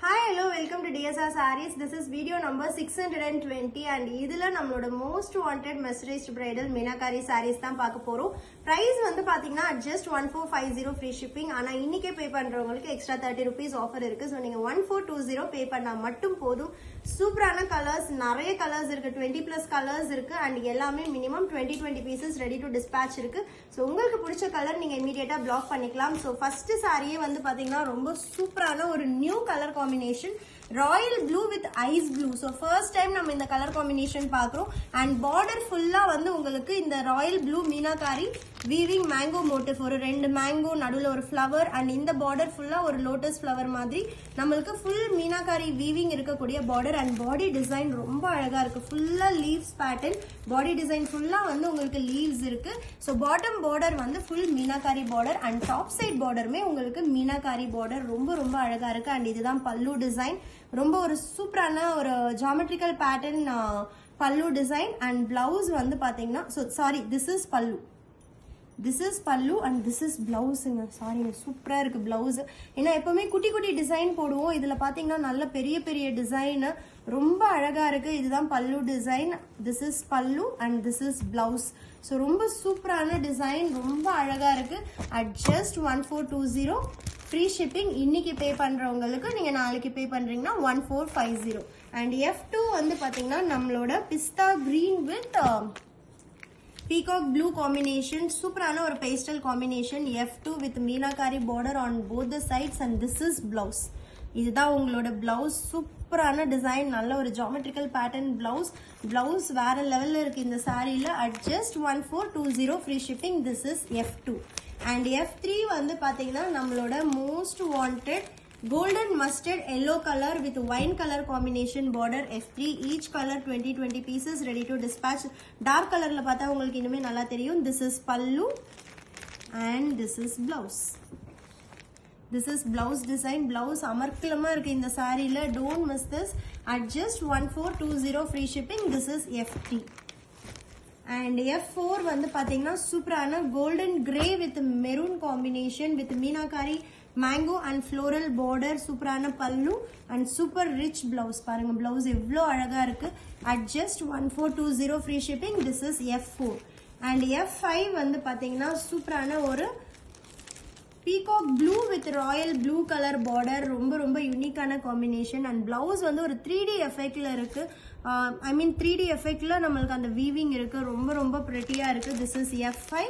Hi, hello, welcome to DSR Sarees. This is video number 620 and இதுல நம்மளோட most wanted mercerized bridal meenakari sarees தான் பார்க்க போறோம். Price வந்து பாத்தீங்கன்னா just 1450 free shipping. ஆனா இன்னைக்கே பே பண்றவங்களுக்கு extra 30 rupees offer இருக்கு. So நீங்க 1420 பே பண்ணா மட்டும் போதும். சூப்பரான கலர்ஸ், நிறைய கலர்ஸ் இருக்கு, 20+ கலர்ஸ் இருக்கு and எல்லாமே minimum 20 pieces ready to dispatch இருக்கு. So உங்களுக்கு பிடிச்ச கலர் நீங்க இமிடியேட்டா பிளாக் பண்ணிக்கலாம். So first சாரியே வந்து பாத்தீங்கன்னா ரொம்ப சூப்பரான ஒரு new colour combination, royal blue with ice blue. So first time நம்ம இந்த கலர் காம்பினேஷன் பார்க்குறோம். அண்ட் பார்டர் ஃபுல்லாக வந்து உங்களுக்கு இந்த royal blue meenakari weaving mango motif, ஒரு 2 மேங்கோ நடுவில் ஒரு ஃப்ளவர் அண்ட் இந்த பார்டர் ஃபுல்லாக ஒரு லோட்டஸ் ஃப்ளவர் மாதிரி நம்மளுக்கு ஃபுல் மீனாகாரி வீவிங் இருக்கக்கூடிய பார்டர். அண்ட் பாடி டிசைன் ரொம்ப அழகாக இருக்குது, ஃபுல்லாக லீவ்ஸ் பேட்டர்ன், பாடி டிசைன் ஃபுல்லாக வந்து உங்களுக்கு லீவ்ஸ் இருக்குது. ஸோ பாட்டம் பார்டர் வந்து full meenakari border and top side பார்டருமே உங்களுக்கு மீனாகாரி பார்டர் ரொம்ப ரொம்ப அழகாக இருக்குது. அண்ட் இதுதான் பல்லு டிசைன், ரொம்ப ஒரு சூப்பரான ஒரு ஜாமெட்ரிக்கல் பேட்டர்ன் பல்லு டிசைன். அண்ட் பிளவுஸ் வந்து பாத்தீங்கன்னா this is pallu and this is பிளவுஸுங்க. சாரிங்க, சூப்பரா இருக்கு பிளவுஸ். ஏன்னா எப்பவுமே குட்டி குட்டி டிசைன் போடுவோம், இதுல பாத்தீங்கன்னா நல்ல பெரிய பெரிய டிசைன், ரொம்ப அழகா இருக்கு. இதுதான் பல்லு design, this is pallu and this is blouse. So ரொம்ப சூப்பரான டிசைன், ரொம்ப அழகா இருக்கு. At just 1420 free shipping. இன்னைக்கு பே பண்றவங்களுக்கு நீங்க நாளைக்கு பே பண்றீங்கன்னா 1450. அண்ட் F2 வந்து பாத்தீங்கன்னா நம்மளோட pista green with peacock blue combination, சூப்பரான ஒரு pastel combination. F2 with meenakari border on both the sides and this is blouse. இதுதான் உங்களோட பிளவுஸ். சூப்பரான டிசைன், நல்ல ஒரு ஜாமெட்ரிக்கல் பேட்டர்ன் பிளவுஸ். பிளவுஸ் வேற லெவல்ல இருக்கு இந்த சாரியில. At just 1420 free shipping. This is F2. And F3 வந்து பாத்தீங்கன்னா நம்மளோட most wanted golden mustard yellow color with wine color combination border. F3 each color 20 pieces ready to dispatch. dark colorல பார்த்தா உங்களுக்கு இன்னுமே நல்லா தெரியும். this is pallu and this is blouse. this is blouse design. blouse அமர்க்கலமா இருக்கு இந்த சாரியில. don't miss this. at just 1420 free shipping. this is F3. and F4 வந்து பாத்தீங்கன்னா சூப்பரான golden gray with maroon combination with meenakari mango and floral border, சூப்பரான பல்லு and super rich blouse. பாருங்க blouse எவ்வளோ அழகா இருக்கு. At just 1420 free shipping. This is F4. And F5 வந்து பாத்தீங்கன்னா சூப்பரான ஒரு peacock blue with royal blue colour border, ரொம்ப ரொம்ப யூனிக்கான காம்பினேஷன். அண்ட் பிளவுஸ் வந்து ஒரு 3D எஃபெக்ட்ல இருக்கு. ஐ மீன் 3D எஃபெக்ட்ல நம்மளுக்கு அந்த வீவிங் இருக்கு, ரொம்ப ரொம்ப பிரிட்டியா இருக்கு. This is F5.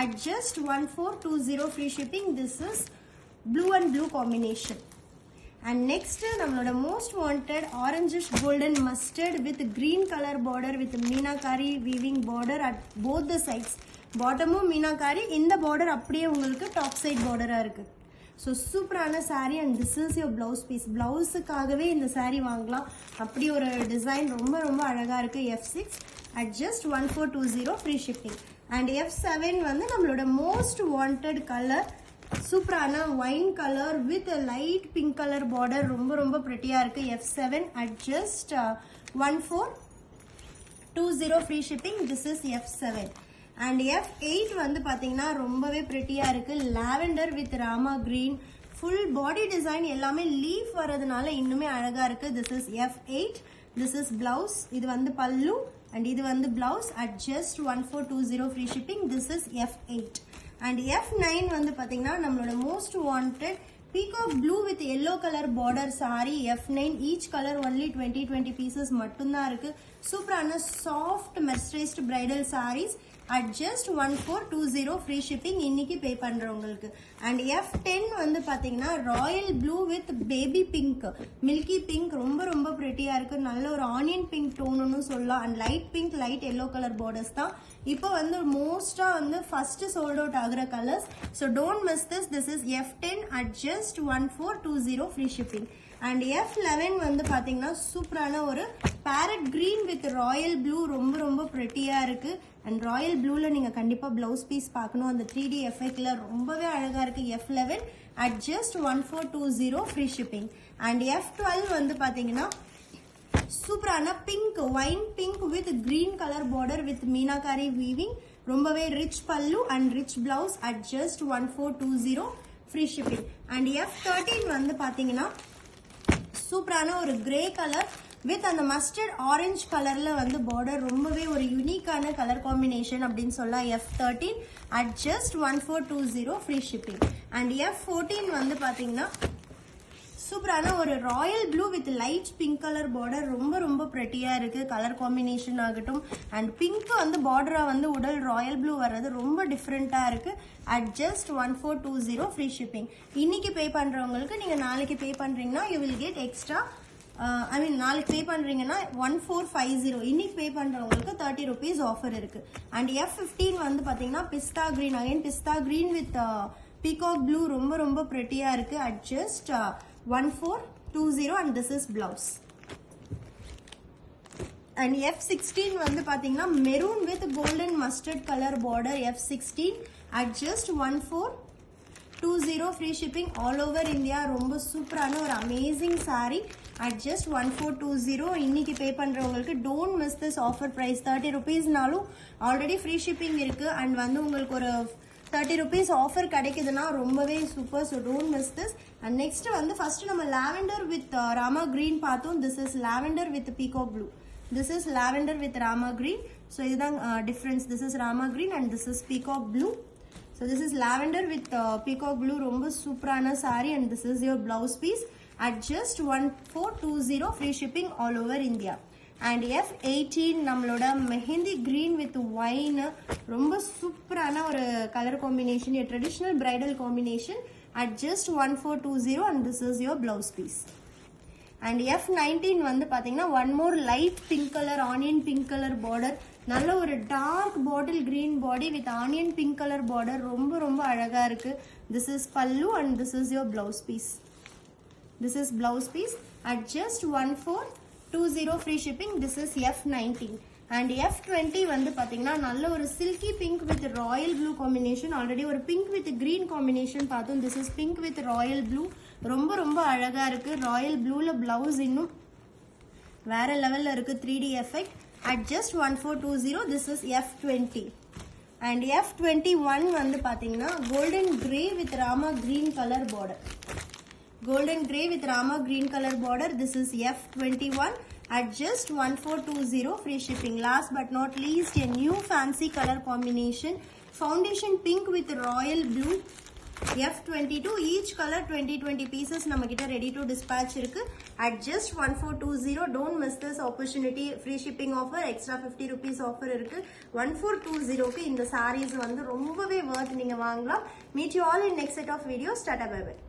At just 1420 free shipping. This is blue and blue combination. and next நம்மளோட most wanted orangish golden mustard with green color border with meenakari weaving border at both the sides. பாட்டமும் மீனாகாரி, இந்த border அப்படியே உங்களுக்கு top side பார்டரா இருக்கு. So சூப்பரான sari. And this is your blouse piece. பிளவுஸுக்காகவே இந்த சாரீ வாங்கலாம், அப்படி ஒரு டிசைன் ரொம்ப ரொம்ப அழகா இருக்கு. F6 at just 1420 free shipping. And F7 வந்து நம்மளோட மோஸ்ட் வாண்டட் கலர், சூப்பரான wine colour with light pink colour border, ரொம்ப ரொம்ப பிரிட்டியா இருக்கு. F7 at just 1420 free shipping. This is F7. And F8 வந்து பாத்தீங்கன்னா ரொம்பவே பிரிட்டியா இருக்கு. Lavender with Rama green, full body design எல்லாமே லீஃப் வரதுனால இன்னுமே அழகா இருக்கு. This is F8. This is blouse. இது வந்து பல்லு அண்ட் இது வந்து blouse. At just 1420 free shipping. This is F8. And F9 வந்து பாத்தீங்கன்னா நம்மளோட most wanted peacock blue with yellow colour border sari. F9 each colour only 20 பீசஸ் மட்டும்தான் இருக்கு. சூப்பரான soft mercerised bridal saris at just 1420 free shipping இன்னைக்கு பே பண்றவங்களுக்கு. அண்ட் F10 வந்து பாத்தீங்கன்னா royal blue with baby pink, milky pink, ரொம்ப ரொம்ப பிரிட்டியா இருக்கு. நல்ல ஒரு ஆனியன் பிங்க் டோன்னு சொல்லலாம். And light pink, light yellow colour borders தான் இப்போ வந்து மோஸ்டா வந்து ஃபர்ஸ்ட் சோல்ட் அவுட் ஆகுற colours. So don't miss this. This is F10 at just 1420 free shipping. And F11 வந்து பாத்தீங்கன்னா சூப்பரான ஒரு farad green with royal blue, ரொம்ப ரொம்ப பிரிட்டியா இருக்கு. அண்ட் ராயல் ப்ளூல நீங்க கண்டிப்பா பிளவுஸ் பீஸ் பார்க்கணும், அந்த 3D எஃபெக்ட்ல ரொம்பவே அழகா இருக்கு. F11 at just 1420 free shipping. And F12 வந்து பாத்தீங்கன்னா சூப்பரான pink, wine pink with green colour border with meenakari weaving, ரொம்பவே ரிச் பல்லு and rich blouse. At just 1420 free shipping. And F13 வந்து பாத்தீங்கன்னா சூப்பரான ஒரு கிரே கலர் வித் அந்த மஸ்டர்ட் ஆரஞ்சு கலர்ல வந்து பார்டர், ரொம்பவே ஒரு யூனிக்கான கலர் காம்பினேஷன் அப்படின்னு சொல்லலாம். F13 at just 1420 free shipping. And F14 வந்து பாத்தீங்கன்னா சூப்பரான ஒரு Royal blue with light pink colour border, ரொம்ப ரொம்ப ப்ரெட்டியா இருக்கு கலர் காம்பினேஷன் ஆகட்டும். அண்ட் பிங்க் வந்து பார்டரா வந்து உடல் ராயல் ப்ளூ வர்றது ரொம்ப டிஃப்ரெண்டா இருக்கு. At just 1420 free shipping. இன்னைக்கு பே பண்றவங்களுக்கு நீங்க நாளைக்கு பே பண்றீங்கன்னா யூ வில் கெட் எக்ஸ்ட்ரா, ஐ மீன் நாளைக்கு பே பண்றீங்கன்னா 1450, இன்னைக்கு பே பண்றவங்களுக்கு 30 rupees ஆஃபர் இருக்கு. அண்ட் F15 வந்து பாத்தீங்கன்னா pista green, again pista green with peacock blue, ரொம்ப ரொம்ப ப்ரெட்டியா இருக்கு. At just 1420 and this is blouse. And F16 வந்து பாத்தீங்கன்னா maroon with golden mustard colour border. F16 at just 1420 free shipping all over India. ரொம்ப சூப்பரான ஒரு அமேசிங் சாரி at just 1420. இன்னைக்கு பே பண்றவங்களுக்கு don't miss this offer price. 30 rupeesனாலும் already free shipping இருக்கு. அண்ட் வந்து உங்களுக்கு ஒரு 30 rupees ஆஃபர் கிடைக்குதுன்னா ரொம்பவே super. So don't miss this. And next வந்து ஃபர்ஸ்ட் நம்ம லாவெண்டர் வித் ராமா கிரீன் பார்த்தோம். This is lavender with peacock blue. This is lavender with Rama green. So இதுதான் difference. This is Rama green and this is peacock blue. So this is lavender with peacock blue, ரொம்ப சூப்பரான sari. And this is your blouse piece at just 1420 free shipping all over India. And F18 நம்மளோட mehndi green with wine, ரொம்ப சூப்பரான ஒரு colour combination, traditional bridal combination at just 1420 and this is your blouse piece. And F19 வந்து பாத்தீங்கன்னா one more light pink colour, onion pink colour border, நல்ல ஒரு dark bottle green body with onion pink colour border, ரொம்ப ரொம்ப அழகா இருக்கு. This is pallu and this is your blouse piece. This is blouse piece at just 1420 free shipping. This is F19. And F20 வந்து பாத்தீங்கன்னா நல்ல ஒரு silky pink with royal blue combination. Already ஒரு pink with green combination பார்த்தோம். This is pink with royal blue, ரொம்ப ரொம்ப அழகா இருக்கு. ராயல் ப்ளூல பிளவுஸ் இன்னும் வேற லெவல்ல இருக்கு, 3D effect at just 1420. This is F20. And F21 வந்து பாத்தீங்கன்னா golden grey with Rama green colour border. Golden gray with Rama green color border. This is F21 at just 1420 free shipping. Last but not least, a new fancy color combination, foundation pink with royal blue. F22, each color 20 pieces namakita ready to dispatch irukku at just 1420. Don't miss this opportunity. Free shipping offer, extra 50 rupees offer irukku. 1420 ku இந்த sarees வந்து ரொம்பவே worth நீங்க வாங்கலாம். Meet you all in next set of videos. Tata bye bye.